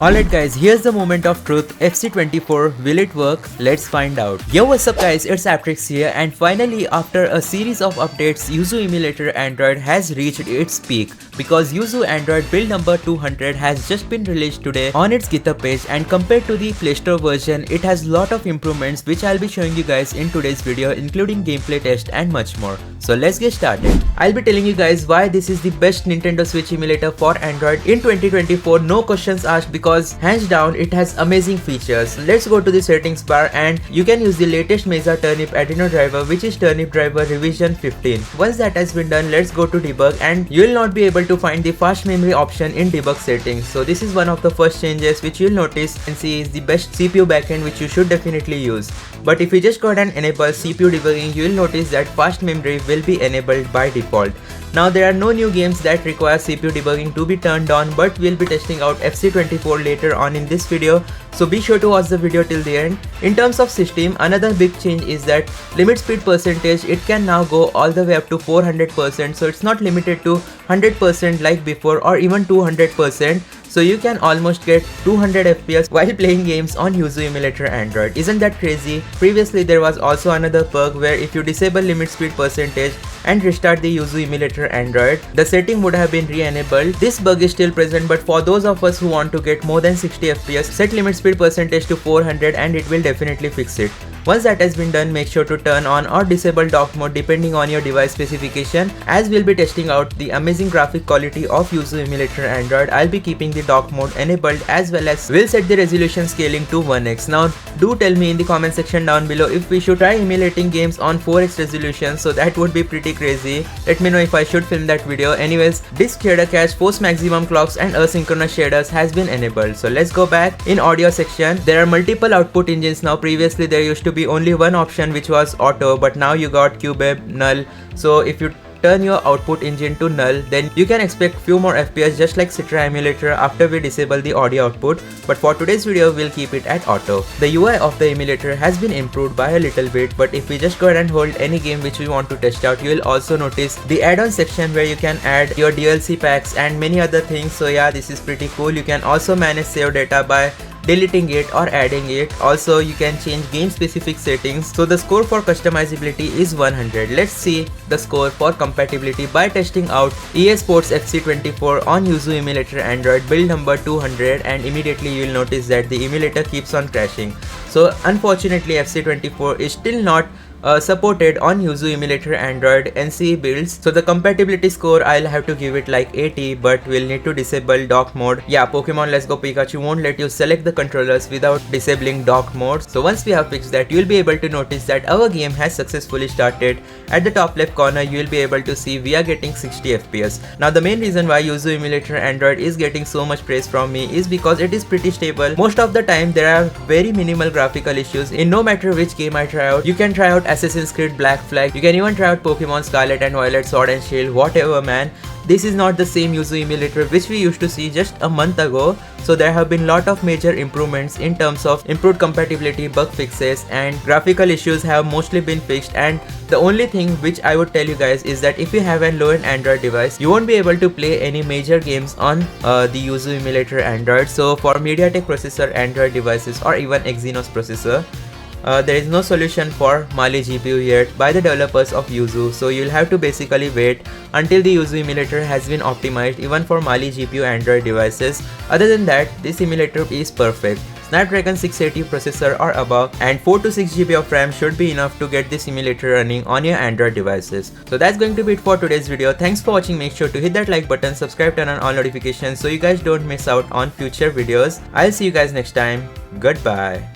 Alright guys, here's the moment of truth. FC24, will it work? Let's find out. Yo, what's up guys, it's ApTreX here, and finally after a series of updates, Yuzu Emulator Android has reached its peak because Yuzu Android build number 200 has just been released today on its GitHub page, and compared to the Play Store version, it has lot of improvements which I'll be showing you guys in today's video, including gameplay test and much more. So let's get started. I'll be telling you guys why this is the best Nintendo Switch emulator for Android in 2024, no questions asked, because hands down it has amazing features. Let's go to the settings bar and you can use the latest Mesa Turnip Adreno driver, which is Turnip driver revision 15. Once that has been done, let's go to debug and you will not be able to find the fast memory option in debug settings. So this is one of the first changes which you'll notice. NCE is the best CPU backend which you should definitely use. But if you just go ahead and enable CPU debugging, you will notice that fast memory will be enabled by default. Now there are no new games that require CPU debugging to be turned on, but we'll be testing out FC24 later on in this video, so be sure to watch the video till the end. In terms of system, another big change is that limit speed percentage, it can now go all the way up to 400%, so it's not limited to 100% like before or even 200%. So you can almost get 200 FPS while playing games on Yuzu Emulator Android. Isn't that crazy? Previously there was also another bug where if you disable limit speed percentage and restart the Yuzu Emulator Android, the setting would have been re-enabled. This bug is still present, but for those of us who want to get more than 60 FPS, set limit speed percentage to 400 and it will definitely fix it. Once that has been done, make sure to turn on or disable dock mode depending on your device specification, as we'll be testing out the amazing graphic quality of Yuzu Emulator Android. I'll be keeping the dock mode enabled, as well as we'll set the resolution scaling to 1x. Now do tell me in the comment section down below if we should try emulating games on 4x resolution, so that would be pretty crazy. Let me know if I should film that video. Anyways, disk shader cache, force maximum clocks and asynchronous shaders has been enabled. So let's go back. In audio section, there are multiple output engines now. Previously there used to be only one option which was auto, but now you got Cubeb, null. So if you turn your output engine to null, then you can expect few more FPS just like Citra emulator after we disable the audio output, but for today's video we'll keep it at auto. The UI of the emulator has been improved by a little bit, but if we just go ahead and hold any game which we want to test out, you will also notice the add-on section where you can add your DLC packs and many other things. So yeah, this is pretty cool. You can also manage save data by deleting it or adding it. Also you can change game specific settings. So the score for customizability is 100. Let's see the score for compatibility by testing out EA Sports FC24 on Yuzu Emulator Android build number 200, and immediately you will notice that the emulator keeps on crashing. So unfortunately FC24 is still not supported on Yuzu Emulator Android NCE builds. So the compatibility score, I'll have to give it like 80, but we'll need to disable dock mode. Yeah, Pokemon Let's Go Pikachu won't let you select the controllers without disabling dock mode. So once we have fixed that, you'll be able to notice that our game has successfully started. At the top left corner, you'll be able to see we are getting 60 FPS. Now the main reason why Yuzu Emulator Android is getting so much praise from me is because it is pretty stable. Most of the time there are very minimal graphical issues in no matter which game I try out. You can try out Assassin's Creed Black Flag, you can even try out Pokemon Scarlet and Violet Sword and Shield, whatever man. This is not the same Yuzu emulator which we used to see just a month ago. So there have been lot of major improvements in terms of improved compatibility, bug fixes, and graphical issues have mostly been fixed. And the only thing which I would tell you guys is that if you have a low-end Android device, you won't be able to play any major games on the Yuzu Emulator Android. So for MediaTek processor Android devices or even Exynos processor, there is no solution for Mali GPU yet by the developers of Yuzu, so you'll have to basically wait until the Yuzu emulator has been optimized even for Mali GPU Android devices. Other than that, this emulator is perfect. Snapdragon 680 processor or above and 4 to 6 GB of RAM should be enough to get this emulator running on your Android devices. So that's going to be it for today's video. Thanks for watching. Make sure to hit that like button, subscribe, turn on all notifications so you guys don't miss out on future videos. I'll see you guys next time. Goodbye.